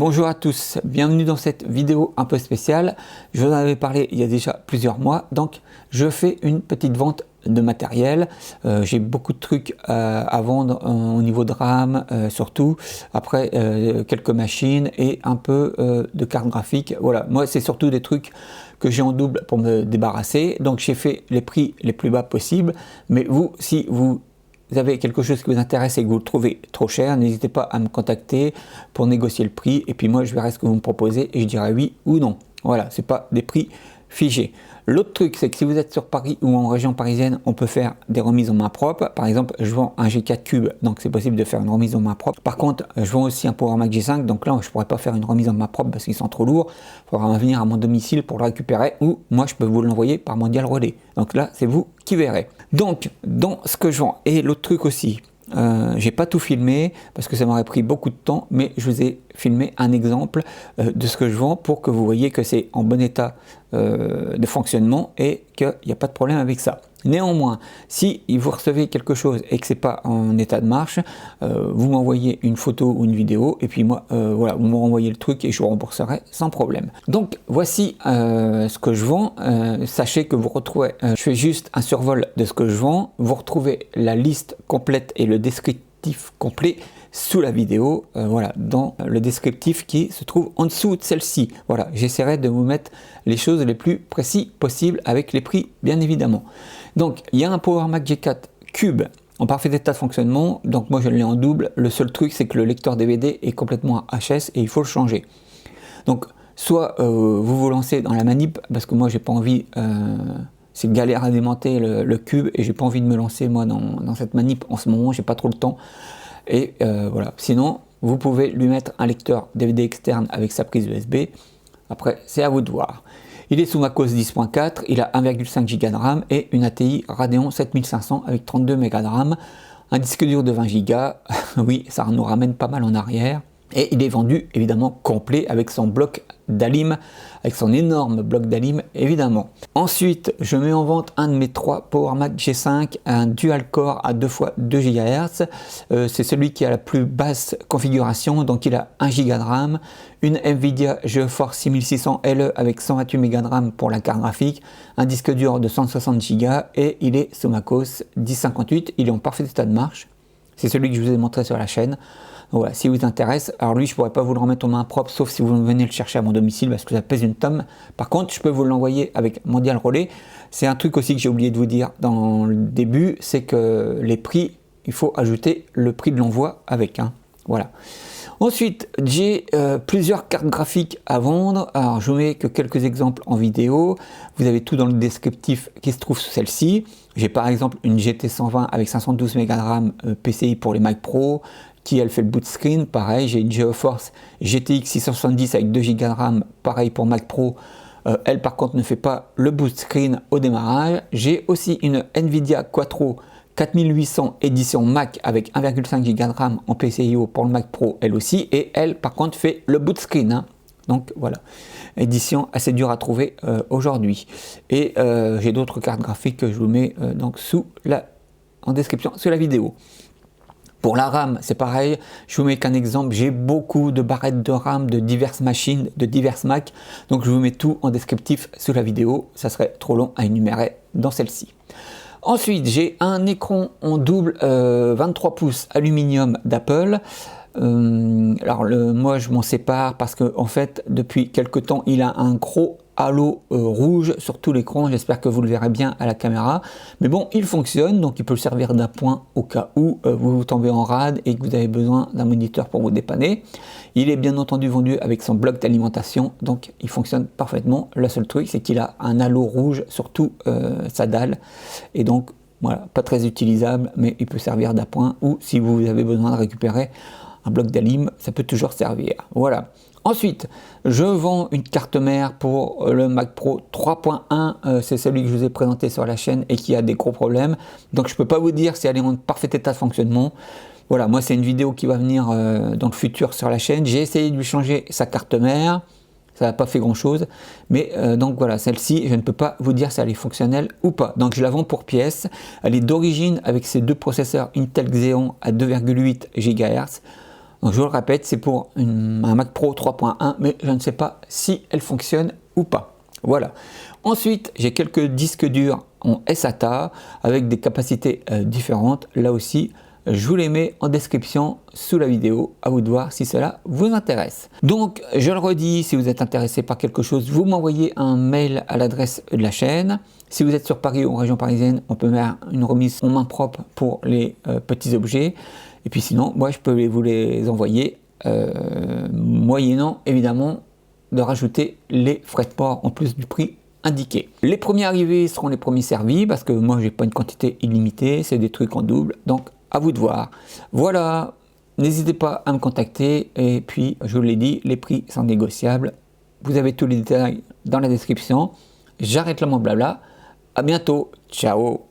Bonjour à tous, bienvenue dans cette vidéo un peu spéciale. Je vous en avais parlé il y a déjà plusieurs mois, donc je fais une petite vente de matériel. J'ai beaucoup de trucs à vendre au niveau de RAM surtout, après quelques machines et un peu de cartes graphiques. Voilà, moi c'est surtout des trucs que j'ai en double pour me débarrasser, donc j'ai fait les prix les plus bas possibles, mais vous, si vous avez quelque chose qui vous intéresse et que vous le trouvez trop cher, n'hésitez pas à me contacter pour négocier le prix et puis moi je verrai ce que vous me proposez et je dirai oui ou non. Voilà, c'est pas des prix figés. L'autre truc, c'est que si vous êtes sur Paris ou en région parisienne, on peut faire des remises en main propre. Par exemple, je vends un G4 Cube, donc c'est possible de faire une remise en main propre. Par contre, je vends aussi un Power Mac G5, donc là je pourrais pas faire une remise en main propre parce qu'ils sont trop lourds. Il faudra venir à mon domicile pour le récupérer ou moi je peux vous l'envoyer par Mondial Relais. Donc là, c'est vous qui verrez. Donc, dans ce que je vends, et l'autre truc aussi, j'ai pas tout filmé parce que ça m'aurait pris beaucoup de temps, mais je vous ai filmé un exemple de ce que je vends pour que vous voyez que c'est en bon état de fonctionnement et qu'il n'y a pas de problème avec ça. Néanmoins, si vous recevez quelque chose et que c'est pas en état de marche, vous m'envoyez une photo ou une vidéo et puis moi, voilà, vous me renvoyez le truc et je vous rembourserai sans problème. Donc voici ce que je vends. Sachez que vous retrouvez, je fais juste un survol de ce que je vends. Vous retrouvez la liste complète et le descriptif complet sous la vidéo, voilà, dans le descriptif qui se trouve en dessous de celle-ci. Voilà, j'essaierai de vous mettre les choses les plus précises possibles avec les prix, bien évidemment. Donc, il y a un Power Mac G4 Cube en parfait état de fonctionnement. Donc, moi, je l'ai en double. Le seul truc, c'est que le lecteur DVD est complètement HS et il faut le changer. Donc, soit vous vous lancez dans la manip, parce que moi, j'ai pas envie... c'est galère à démonter le cube et j'ai pas envie de me lancer moi dans cette manip en ce moment, j'ai pas trop le temps. Et voilà, sinon vous pouvez lui mettre un lecteur DVD externe avec sa prise USB. Après, c'est à vous de voir. Il est sous macOS 10.4, il a 1,5 Go de RAM et une ATI Radeon 7500 avec 32 Go de RAM, un disque dur de 20 Go. Oui, ça nous ramène pas mal en arrière. Et il est vendu évidemment complet avec son bloc d'Alim, avec son énorme bloc d'Alim évidemment. Ensuite, je mets en vente un de mes 3 Power Mac G5, un dual core à 2 x 2 GHz. C'est celui qui a la plus basse configuration, donc il a 1 Go de RAM, une Nvidia GeForce 6600 LE avec 128 Go de RAM pour la carte graphique, un disque dur de 160 Go et il est sous macOS 10.58, il est en parfait état de marche. C'est celui que je vous ai montré sur la chaîne. Voilà, si vous intéresse, alors lui je pourrais pas vous le remettre en main propre sauf si vous venez le chercher à mon domicile parce que ça pèse une tonne. Par contre, je peux vous l'envoyer avec Mondial Relais. C'est un truc aussi que j'ai oublié de vous dire dans le début, c'est que les prix, il faut ajouter le prix de l'envoi avec. Voilà. Ensuite, j'ai plusieurs cartes graphiques à vendre. Alors, je vous mets que quelques exemples en vidéo. Vous avez tout dans le descriptif qui se trouve sous celle-ci. J'ai par exemple une GT 120 avec 512 Go de RAM PCI pour les Mac Pro, qui elle fait le boot screen. Pareil, j'ai une GeForce GTX 670 avec 2 Go de RAM, pareil pour Mac Pro. Elle par contre ne fait pas le boot screen au démarrage. J'ai aussi une Nvidia Quattro 4800 édition Mac avec 1,5 Go de RAM en PCIO pour le Mac Pro, elle aussi, et elle par contre fait le boot screen. Donc voilà, édition assez dure à trouver aujourd'hui. Et j'ai d'autres cartes graphiques que je vous mets donc en description sous la vidéo. Pour la RAM, c'est pareil, je vous mets qu'un exemple, j'ai beaucoup de barrettes de RAM de diverses machines, de diverses Mac, donc je vous mets tout en descriptif sous la vidéo, ça serait trop long à énumérer dans celle-ci. Ensuite, j'ai un écran en double 23 pouces aluminium d'Apple. Alors moi je m'en sépare parce que en fait depuis quelque temps il a un gros halo rouge sur tout l'écran. J'espère que vous le verrez bien à la caméra, mais bon, il fonctionne, donc il peut servir d'appoint au cas où vous tombez en rade et que vous avez besoin d'un moniteur pour vous dépanner. Il est bien entendu vendu avec son bloc d'alimentation, donc il fonctionne parfaitement. Le seul truc c'est qu'il a un halo rouge sur tout sa dalle et donc voilà, pas très utilisable, mais il peut servir d'appoint ou si vous avez besoin de récupérer un bloc d'Alim, ça peut toujours servir. Voilà. Ensuite, je vends une carte mère pour le Mac Pro 3.1. C'est celui que je vous ai présenté sur la chaîne et qui a des gros problèmes. Donc, je ne peux pas vous dire si elle est en parfait état de fonctionnement. Voilà, moi, c'est une vidéo qui va venir dans le futur sur la chaîne. J'ai essayé de lui changer sa carte mère. Ça n'a pas fait grand chose. Mais donc voilà, celle-ci, je ne peux pas vous dire si elle est fonctionnelle ou pas. Donc, je la vends pour pièce. Elle est d'origine avec ses deux processeurs Intel Xeon à 2,8 GHz. Donc je le répète, c'est pour un Mac Pro 3.1, mais je ne sais pas si elle fonctionne ou pas. Voilà. Ensuite, j'ai quelques disques durs en SATA avec des capacités différentes. Là aussi, je vous les mets en description sous la vidéo, à vous de voir si cela vous intéresse. Donc, je le redis, si vous êtes intéressé par quelque chose, vous m'envoyez un mail à l'adresse de la chaîne. Si vous êtes sur Paris ou en région parisienne, on peut mettre une remise en main propre pour les petits objets. Et puis sinon, moi, je peux vous les envoyer, moyennant évidemment de rajouter les frais de port en plus du prix indiqué. Les premiers arrivés seront les premiers servis parce que moi j'ai pas une quantité illimitée, c'est des trucs en double, donc à vous de voir. Voilà, n'hésitez pas à me contacter et puis je vous l'ai dit, les prix sont négociables. Vous avez tous les détails dans la description. J'arrête là mon blabla. À bientôt, ciao.